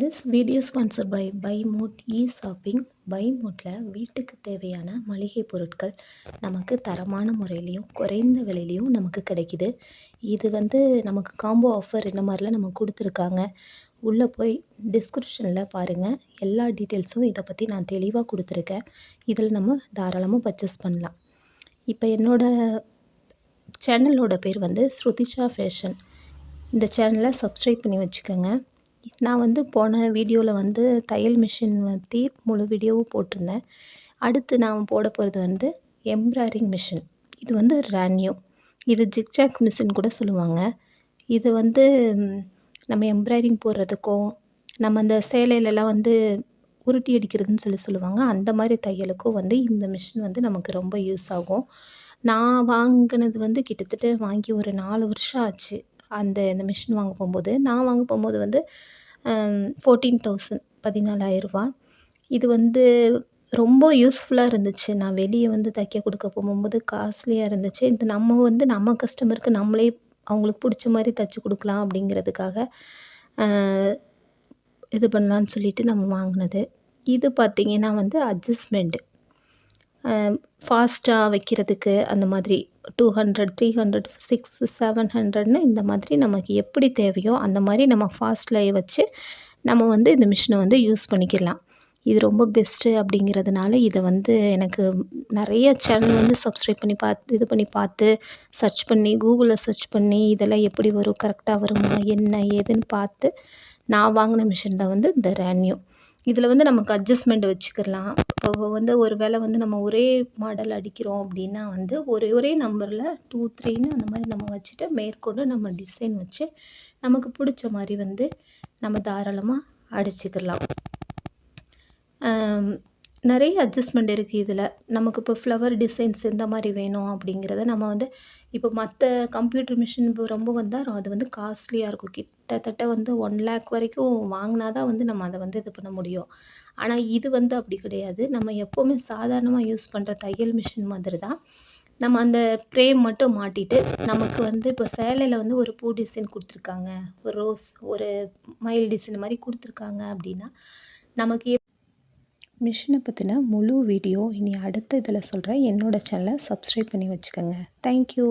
This video sponsored by BuyMode e-shopping. BuyModeல வீட்டுக்கு தேவையான மளிகை பொருட்கள் நமக்கு தரமான முறையிலையும் குறைந்த விலையிலையும் நமக்கு கிடைக்குது. இது நமக்கு காம்போ ஆஃபர் இந்த மாதிரிலாம் நமக்கு கொடுத்துருக்காங்க. உள்ளே போய் டிஸ்கிரிப்ஷனில் பாருங்கள், எல்லா டீட்டெயில்ஸும் இதை பற்றி நான் தெளிவாக கொடுத்துருக்கேன். இதில் நம்ம தாராளமாக பர்ச்சேஸ் பண்ணலாம். இப்போ என்னோடய சேனலோட பேர் ஸ்ருதிஷா ஃபேஷன். இந்த சேனலை சப்ஸ்கிரைப் பண்ணி வச்சுக்கோங்க. நான் போன வீடியோவில் தையல் மிஷின் பற்றி முழு வீடியோவும் போட்டிருந்தேன். அடுத்து நான் போட போகிறது எம்ப்ராய்டிங் மிஷின். இது ரான்யூ. இது ஜிக்ஜாக் மிஷின் கூட சொல்லுவாங்க. இது நம்ம எம்ப்ராய்டிங் போடுறதுக்கும், நம்ம அந்த சேலையிலலாம் உருட்டி அடிக்கிறதுன்னு சொல்லுவாங்க. அந்த மாதிரி தையலுக்கும் இந்த மிஷின் நமக்கு ரொம்ப யூஸ் ஆகும். நான் வாங்கினது கிட்டத்தட்ட வாங்கி ஒரு 4 வருஷம் ஆச்சு. இந்த மிஷின் வாங்க போகும்போது, நான் வாங்க போகும்போது 14,000 14,000 இது ரொம்ப யூஸ்ஃபுல்லாக இருந்துச்சு. நான் வெளியே தைக்க கொடுக்க போகும்போது காஸ்ட்லியாக இருந்துச்சு. இது நம்ம கஸ்டமருக்கு நம்மளே அவங்களுக்கு பிடிச்ச மாதிரி தைச்சி கொடுக்கலாம் அப்படிங்கிறதுக்காக இது பண்ணலான்னு சொல்லிட்டு நம்ம வாங்கினது. இது பார்த்திங்கன்னா அட்ஜஸ்ட்மெண்ட் ஃபாஸ்ட்டாக வைக்கிறதுக்கு அந்த மாதிரி 200, 300, 600, 700ன்னு இந்த மாதிரி நமக்கு எப்படி தேவையோ அந்த மாதிரி நம்ம ஃபாஸ்ட்லேயே வச்சு நம்ம இந்த மிஷினை யூஸ் பண்ணிக்கலாம். இது ரொம்ப பெஸ்ட்டு அப்படிங்கிறதுனால இதை எனக்கு நிறைய சேனல் சப்ஸ்கிரைப் பண்ணி பார்த்து சர்ச் பண்ணி கூகுளில் சர்ச் பண்ணி இதெல்லாம் எப்படி வரும், கரெக்டாக வருமா, என்ன ஏதுன்னு பார்த்து நான் வாங்கின மிஷின் தான் இந்த ரான்யூ. இதில் நமக்கு அட்ஜஸ்ட்மெண்ட் வச்சுக்கலாம். இப்போ ஒரு வேளை நம்ம ஒரே மாடல் அடிக்கிறோம் அப்படின்னா ஒரே நம்பரில் 2, 3ன்னு அந்த மாதிரி நம்ம வச்சுட்டு மேற்கொண்டு நம்ம டிசைன் வச்சு நமக்கு பிடிச்ச மாதிரி நம்ம தாராளமாக அடிச்சுக்கலாம். நிறைய அட்ஜஸ்ட்மெண்ட் இருக்குது இதில். நமக்கு இப்போ ஃப்ளவர் டிசைன்ஸ் எந்த மாதிரி வேணும் அப்படிங்கிறத நம்ம இப்போ மற்ற கம்ப்யூட்டர் மிஷின் இப்போ ரொம்ப வந்தால் அது காஸ்ட்லியாக இருக்கும். கிட்டத்தட்ட 1 lakh வரைக்கும் வாங்கினா தான் நம்ம அதை இது பண்ண முடியும். ஆனால் இது அப்படி கிடையாது. நம்ம எப்போவுமே சாதாரணமாக யூஸ் பண்ணுற தையல் மிஷின் மாதிரி தான். நம்ம அந்த ஃப்ரேம் மட்டும் மாட்டிட்டு நமக்கு இப்போ சேலையில் ஒரு பூ டிசைன் கொடுத்துருக்காங்க, ஒரு ரோஸ், ஒரு மயில் டிசைன் மாதிரி கொடுத்துருக்காங்க அப்படின்னா நமக்கு மிஷினை பற்றின முழு வீடியோ இனி அடுத்த இதில் சொல்கிறேன். என்னோடய சேனலை சப்ஸ்கிரைப் பண்ணி வச்சுக்கோங்க. தேங்க்யூ.